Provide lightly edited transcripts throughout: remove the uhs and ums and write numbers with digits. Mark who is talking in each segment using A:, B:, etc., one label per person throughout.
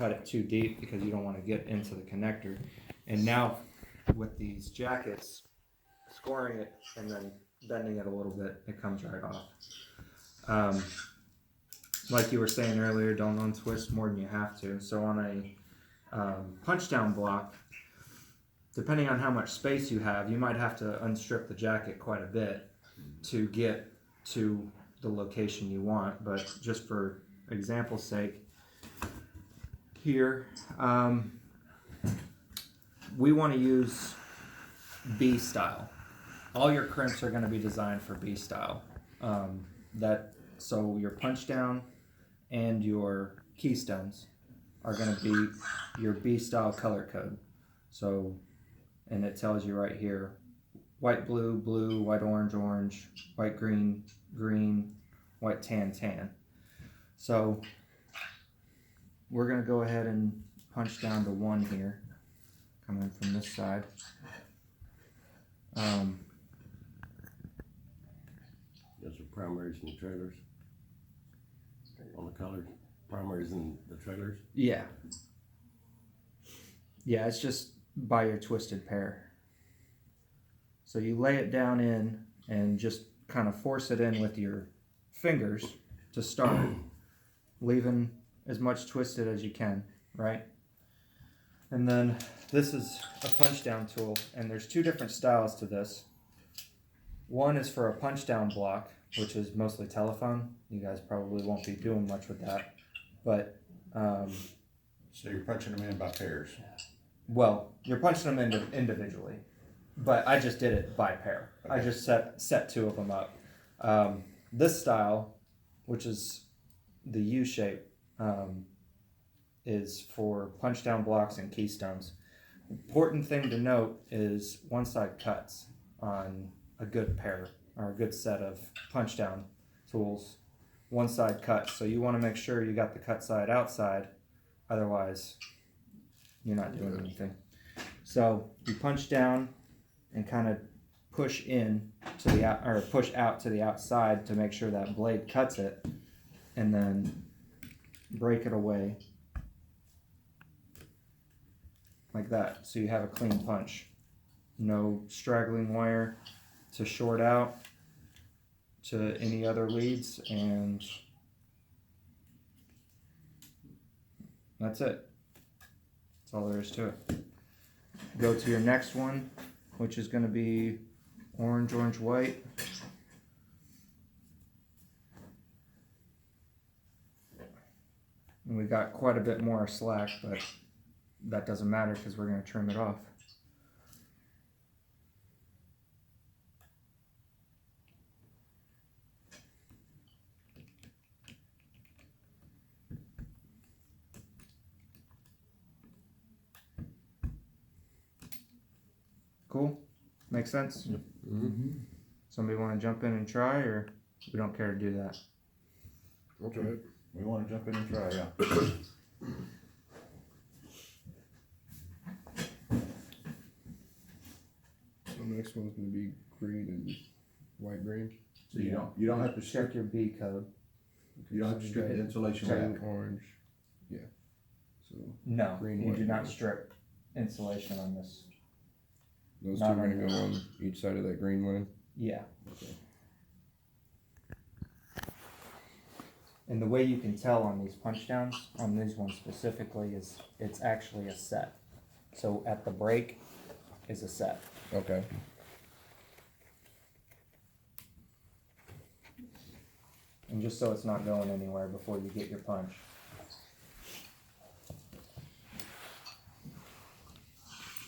A: cut it too deep because you don't want to get into the connector. And now with these jackets, scoring it and then bending it a little bit, it comes right off. Like you were saying earlier, don't untwist more than you have to. So on a punch down block, depending on how much space you have, you might have to unstrip the jacket quite a bit to get to the location you want. But just for example's sake, here we want to use B style. All your crimps are going to be designed for B style. So your punch down and your keystones are going to be your B style color code. So, and it tells you right here, white blue, blue, white orange, orange, white green, green, white tan, tan. So we're going to go ahead and punch down to 1 here, coming from this side.
B: Those are primaries and trailers. On the colors, primaries and the trailers.
A: Yeah. Yeah, it's just by your twisted pair. So you lay it down in and just kind of force it in with your fingers to start, leaving as much twisted as you can, right? And then this is a punch down tool, and there's 2 different styles to this. One is for a punch down block, which is mostly telephone. You guys probably won't be doing much with that, but
C: So you're punching them in by pairs.
A: well, you're punching them individually, but I just did it by pair.
C: Okay.
A: I just set 2 of them up. This style, which is the U shape, is for punch down blocks and keystones. Important thing to note is one side cuts on a good pair or a good set of punch down tools. One side cuts, so you want to make sure you got the cut side outside, otherwise you're not doing anything. So you punch down and kind of push in to the out, or push out to the outside to make sure that blade cuts it, and then break it away like that, so you have a clean punch. No straggling wire to short out to any other leads, and that's it. That's all there is to it. Go to your next one, which is going to be orange, orange, white. And we got quite a bit more slack, but that doesn't matter because we're going to trim it off. Cool? Makes sense?
B: Mm-hmm.
A: Somebody want to jump in and try, or we don't care to do that?
B: I'll try it.
C: We want to jump in and try, yeah.
D: So the next one's gonna be green and white green.
C: So you don't have to
A: Check
C: strip,
A: your B code.
C: you don't have to strip the insulation
D: Green,
C: back.
D: orange. Yeah. So
A: No,
D: Green,
A: you
D: white,
A: do not
D: green.
A: strip insulation on this.
D: those
A: Not
D: two are gonna
A: on
D: go on each side of that green line.
A: Yeah.
D: Okay.
A: And the way you can tell on these punch downs, on these ones specifically, is it's actually a set. So at the break is a set.
D: Okay.
A: And just so it's not going anywhere before you get your punch.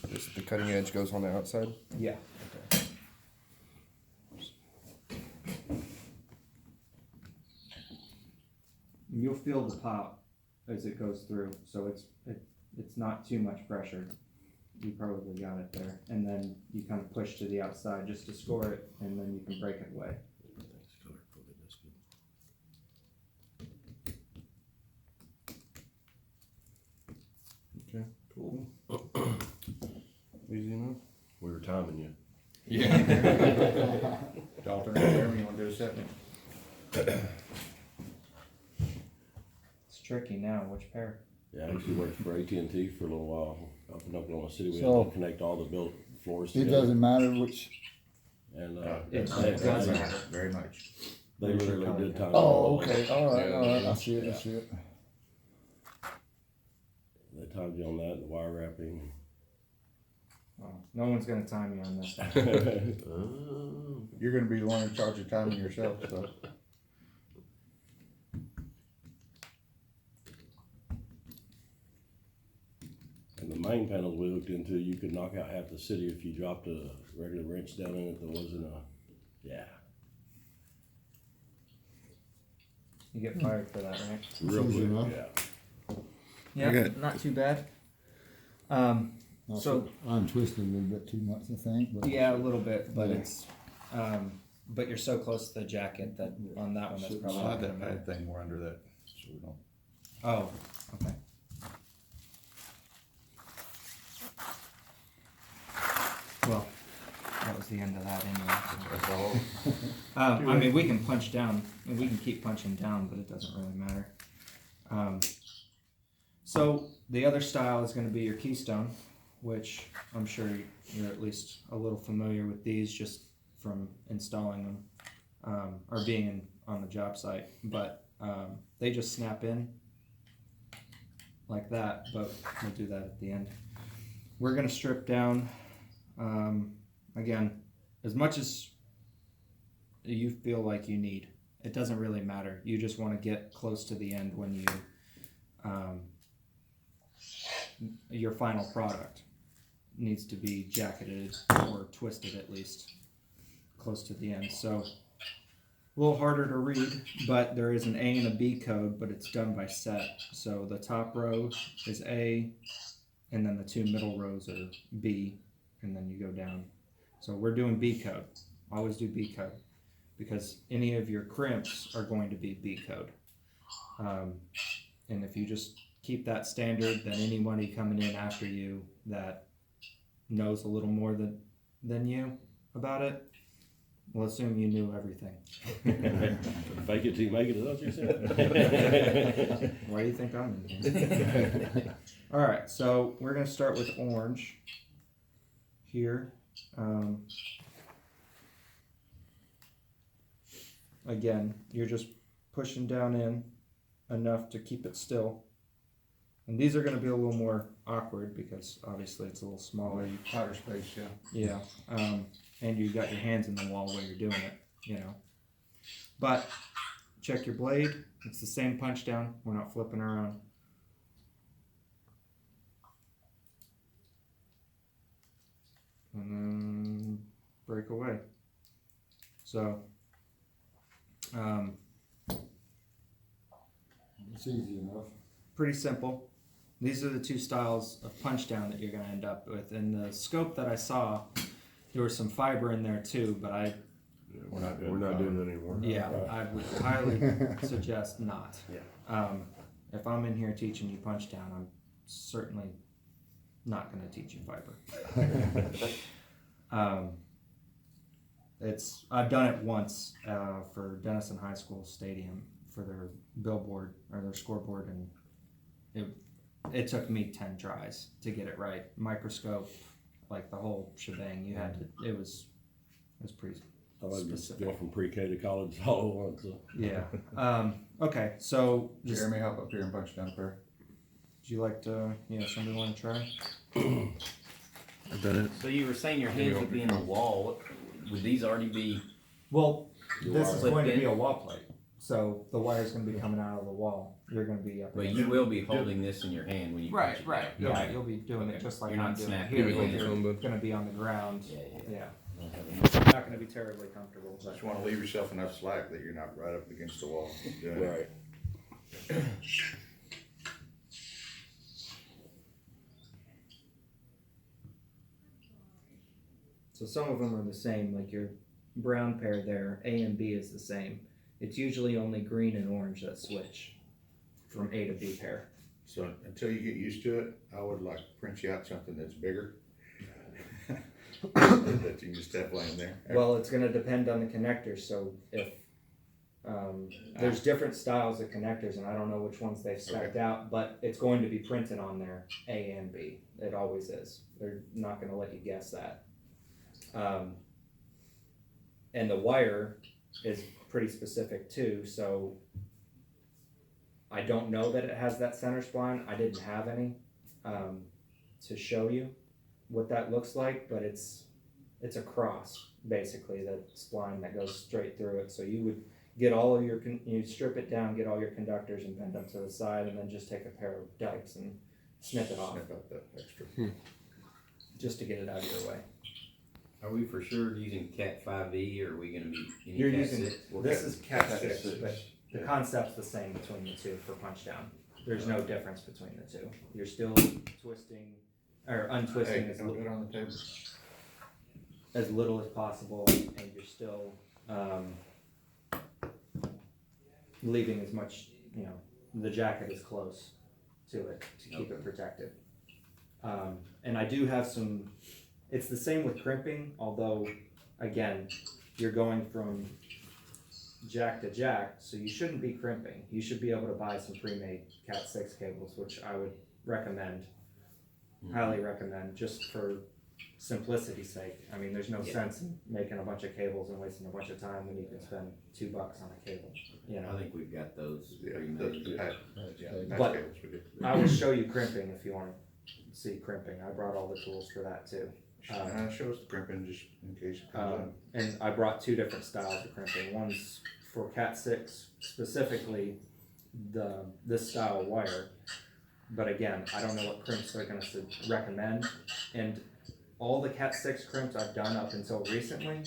D: Just the cutting edge goes on the outside.
A: Yeah.
D: Okay.
A: You'll feel the pop as it goes through, so it's not too much pressure. You probably got it there, and then you kind of push to the outside just to score it, and then you can break it away.
D: Okay.
C: Cool.
D: Easy enough.
B: We were timing you.
C: Yeah. Dalton or Jeremy, you want to do a second?
A: It's tricky now. Which pair?
B: Yeah, I actually worked for AT&T for a little while up in Oklahoma City. We
E: So-
B: had to connect all the built floors
E: It
B: together.
E: doesn't matter which,
B: And,
A: It
B: they,
A: does
B: they,
A: matter.
C: Very much.
B: they literally did time.
E: oh, okay, alright,
C: Yeah.
E: I see it, I see it.
B: They timed you on that, the wire wrapping.
A: Well, no one's gonna time you on this one.
C: You're gonna be the one in charge of timing yourself, so.
B: And the main panels we looked into, you could knock out half the city if you dropped a regular wrench down in it that wasn't yeah.
A: You get fired for that, right?
B: Real
E: Easy
B: quick,
E: enough.
B: yeah.
A: Yeah,
C: Okay.
A: not too bad. So-
E: I'm twisted a little bit too much, I think, but.
A: Yeah, a little bit, but
E: Yeah.
A: it's, but you're so close to the jacket that on that one, that's probably
C: Slide
A: not gonna
C: that
A: matter.
C: bad thing more under that, so we don't.
A: Oh, okay. Well, that was the end of that anyway.
C: That's all.
A: I mean, we can punch down, and we can keep punching down, but it doesn't really matter. So the other style is going to be your Keystone, which I'm sure you're at least a little familiar with these just from installing them or being on the job site. But they just snap in like that, but we'll do that at the end. We're going to strip down, again, as much as you feel like you need. It doesn't really matter. You just want to get close to the end when you, your final product needs to be jacketed or twisted at least close to the end. So a little harder to read, but there is an A and a B code, but it's done by set. So the top row is A, and then the two middle rows are B, and then you go down. So we're doing B code. Always do B code, because any of your crimps are going to be B code. And if you just keep that standard, then anybody coming in after you that knows a little more than you about it will assume you knew everything.
B: Fake it till you make it, is that what you said?
A: Why do you think I'm in here? All right, so we're gonna start with orange here. Again, you're just pushing down in enough to keep it still. And these are gonna be a little more awkward because obviously it's a little smaller.
C: Outer space, yeah.
A: Yeah, and you got your hands in the wall while you're doing it, you know. But check your blade. It's the same punch down. We're not flipping around. And then break away. So,
E: It's easy enough.
A: pretty simple. These are the two styles of punch down that you're going to end up with. In the scope that I saw, there was some fiber in there too, but
C: We're not doing.
D: We're not doing it anymore.
A: I would highly suggest not.
B: Yeah.
A: If I'm in here teaching you punch down, I'm certainly not going to teach you fiber. I've done it once for Denison High School Stadium for their billboard or their scoreboard, and it took me 10 tries to get it right. Microscope, like the whole shebang. You had to. It was pretty
B: I like to
A: specific.
B: go from pre-K to college all at once. So.
A: Yeah. Okay. So just.
C: Jeremy, hop up here and punch down a pair.
A: Would you like to? Somebody want to try?
D: I've done it.
F: So you were saying your hands would be in the wall. Would these already be?
A: Well, this is
F: Clipped
A: going to
F: in?
A: be a wall plate, so the wire's going to be coming out of the wall. You're going to be up.
F: But
A: against
F: you
A: it.
F: will be holding this in your hand when you.
A: Right,
F: punch it
A: right.
F: down.
A: Yeah, you'll be doing it just like
F: You're
A: I'm
F: not
A: doing
F: snapping
A: here.
F: it
A: But
F: in.
A: you're going to be on the ground.
F: Yeah,
A: Yeah,
F: yeah.
A: not going to be terribly comfortable.
C: Just wanna leave yourself enough slack that you're not right up against the wall. doing it.
B: Right.
A: So some of them are the same, like your brown pair there. A and B is the same. It's usually only green and orange that switch from A to B pair.
C: So until you get used to it, I would like to print you out something that's bigger. That you can just have laying there.
A: Well, it's going to depend on the connector. So if There's different styles of connectors, and I don't know which ones they've spec'd out, but it's going to be printed on there, A and B. It always is. They're not gonna let you guess that. And the wire is pretty specific too, so I don't know that it has that center spline. I didn't have any to show you what that looks like, but it's a cross, basically, the spline that goes straight through it. So you would get all of your, you strip it down, get all your conductors and bend them to the side, and then just take a pair of dikes and snip it off,
C: Snip out that extra.
A: just to get it out of your way.
F: Are we for sure using Cat 5e, or are we gonna be any
A: You're
F: Cat
A: using,
F: 6?
A: this is Cat
C: Cat
A: 6,
C: six.
A: but the concept's the same between the two for punch down. There's no difference between the two. You're still twisting, or untwisting
C: Hey,
A: as,
C: don't get on the table.
A: as little as possible, and you're still leaving as much, you know, the jacket is close to it to keep it protected. And I do have some, it's the same with crimping, although, again, you're going from jack to jack, so you shouldn't be crimping. You should be able to buy some pre-made Cat 6 cables, which I would recommend, highly recommend, just for simplicity's sake. I mean, there's no sense in making a bunch of cables and wasting a bunch of time when you can spend $2 on a cable, you know?
F: I think we've got those
C: Yeah,
F: pre-made.
C: the patch, patch
A: But-
C: cables we did.
A: I will show you crimping if you want to see crimping. I brought all the tools for that too.
C: Show us the crimping just in case it comes up.
A: And I brought two different styles of crimping. One's for Cat 6, specifically this style of wire. But again, I don't know what crimps they're going to recommend. And all the Cat 6 crimps I've done up until recently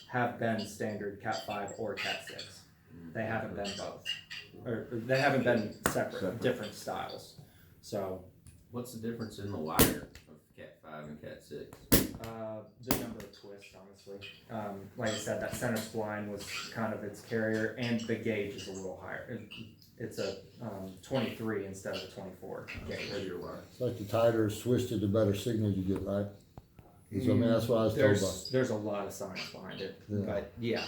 A: have been standard Cat 5 or Cat 6. They haven't been both. Or they haven't been separate. Different styles. So
F: What's the difference in the wire of Cat 5 and Cat 6?
A: the number of twists, honestly. Like I said, that center spline was kind of its carrier, and the gauge is a little higher. It's a 23 instead of a 24 gauge.
E: It's like the tighter it's twisted, the better signal you get, right? So, I mean, that's what I was told about.
A: There's a lot of science behind it,
E: Yeah.
A: but yeah,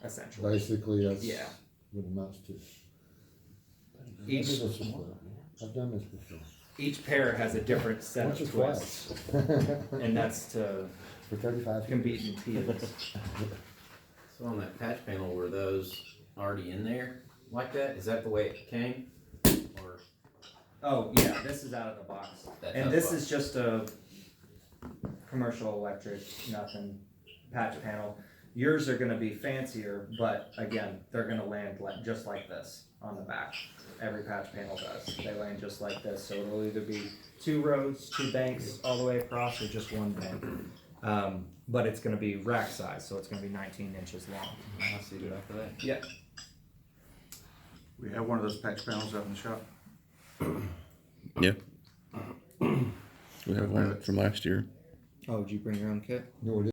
A: essentially.
E: Basically, that's
A: Yeah.
E: what it amounts to.
A: Each
E: I did this before. I've done this before.
A: each pair has a different set
E: Once or
A: of twists,
E: twice.
A: and that's to
E: For 35
A: compete in fields.
F: So on that patch panel, were those already in there like that? Is that the way it came? Or
A: Oh yeah, this is out of the box.
F: that's
A: And
F: how
A: this
F: it
A: is just a commercial electric, nothing, patch panel. Yours are gonna be fancier, but again, they're gonna land just like this on the back. Every patch panel does. They land just like this, so it'll either be 2 rows, 2 banks all the way across, or just 1 bank. But it's gonna be rack size, so it's gonna be 19 inches long.
F: I'll see it after that.
A: Yeah.
G: We have one of those patch panels out in the shop.
H: Yeah. We have one from last year.
A: Oh, did you bring your own kit?
E: No, it